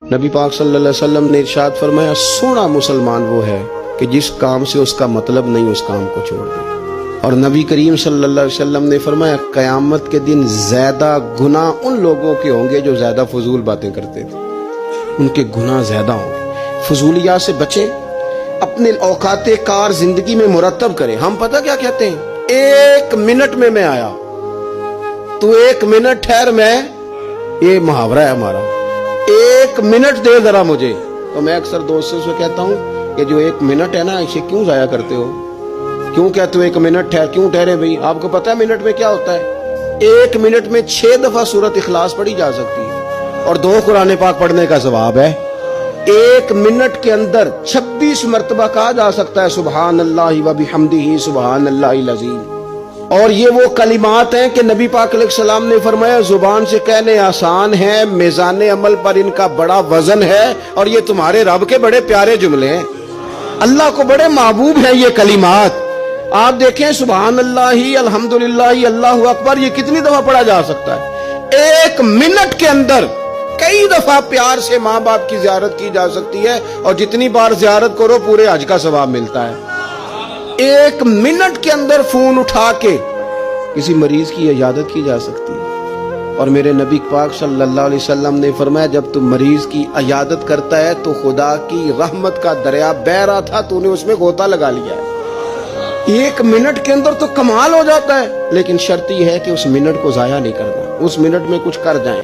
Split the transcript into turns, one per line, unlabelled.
نبی پاک صلی اللہ علیہ وسلم نے ارشاد فرمایا سونا مسلمان وہ ہے کہ جس کام سے اس کا مطلب نہیں اس کام کو چھوڑ دے۔ اور نبی کریم صلی اللہ علیہ وسلم نے فرمایا قیامت کے دن زیادہ گناہ ان لوگوں کے ہوں گے جو زیادہ فضول باتیں کرتے تھے، ان کے گناہ زیادہ ہوں گے۔ فضولیات سے بچیں، اپنے اوقات کار زندگی میں مرتب کریں۔ ہم پتہ کیا کہتے ہیں، 1 منٹ میں آیا، تو 1 منٹ ٹھہر، میں یہ محاورہ ہے ہمارا، 1 منٹ دے ذرا مجھے۔ تو میں اکثر دوستوں سے کہتا ہوں کہ جو 1 منٹ ہے نا اسے کیوں ضائع کرتے ہو، کیوں کہتے ہو 1 منٹ ٹھہر، کیوں ٹھہرے بھائی؟ آپ کو پتہ ہے منٹ میں کیا ہوتا ہے؟ 1 منٹ میں 6 دفعہ سورۃ اخلاص پڑھی جا سکتی ہے اور 2 قرآن پاک پڑھنے کا ثواب ہے۔ 1 منٹ کے اندر 26 مرتبہ کہا جا سکتا ہے سبحان اللہ و بحمدہ سبحان اللہ العظیم۔ اور یہ وہ کلمات ہیں کہ نبی پاک علیہ السلام نے فرمایا زبان سے کہنے آسان ہیں، میزان عمل پر ان کا بڑا وزن ہے، اور یہ تمہارے رب کے بڑے پیارے جملے ہیں، اللہ کو بڑے محبوب ہیں یہ کلمات۔ آپ دیکھیں سبحان اللہ، الحمدللہ، اللہ اکبر، یہ کتنی دفعہ پڑھا جا سکتا ہے؟ 1 منٹ کے اندر کئی دفعہ پیار سے ماں باپ کی زیارت کی جا سکتی ہے، اور جتنی بار زیارت کرو پورے حج کا ثواب ملتا ہے۔ 1 منٹ کے اندر فون اٹھا کے کسی مریض کی عیادت کی جا سکتی ہے۔ اور میرے نبی پاک صلی اللہ علیہ وسلم نے فرمایا جب تم مریض کی عیادت کرتا ہے تو خدا کی رحمت کا دریا بہہ رہا تھا، تو نے اس میں غوطہ لگا لیا ہے۔ 1 منٹ کے اندر تو کمال ہو جاتا ہے، لیکن شرط یہ ہے کہ اس منٹ کو ضائع نہیں کرنا، اس منٹ میں کچھ کر جائیں۔